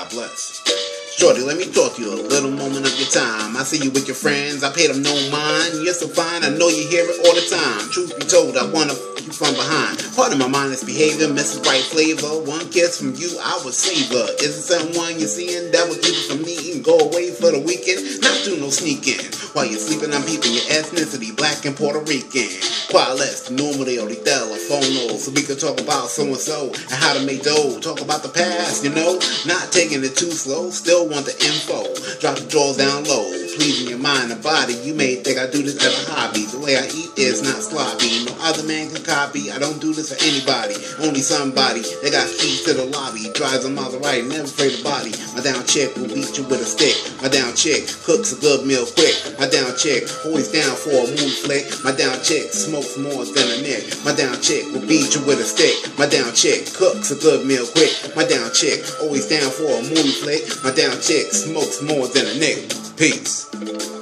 God bless. Shorty, let me talk to you a little moment of your time. I see you with your friends, I paid them no mind. You're so fine, I know you hear it all the time. Truth be told, I wanna f you from behind. Part of my mindless behavior, Mrs. Right flavor. One kiss from you, I would savor. Is it someone you're seeing that would keep it from me and go away for the weekend? Not do no sneaking. While you're sleeping, I'm peeping your ethnicity, black and Puerto Rican. Qual es tu número de teléfono? So we can talk about so-and-so and how to make dough. Talk about the past, you know? Not taking it too slow, still want the info. Drop the drawers down low, pleasing your mind and body. You may think I do this as a hobby. The way I eat is not sloppy. No other man can copy. I don't do this for anybody, only somebody that got keys to the lobby. Drives a Maserati, never afraid of body. My down chick will beat you with a stick. My down chick cooks a good meal quick. My down chick always down for a movie flick. My down chick smokes more than a nick. My down chick will beat you with a stick. My down chick cooks a good meal quick. My down chick always down for a movie flick. My down chick smokes more than a nick. Peace.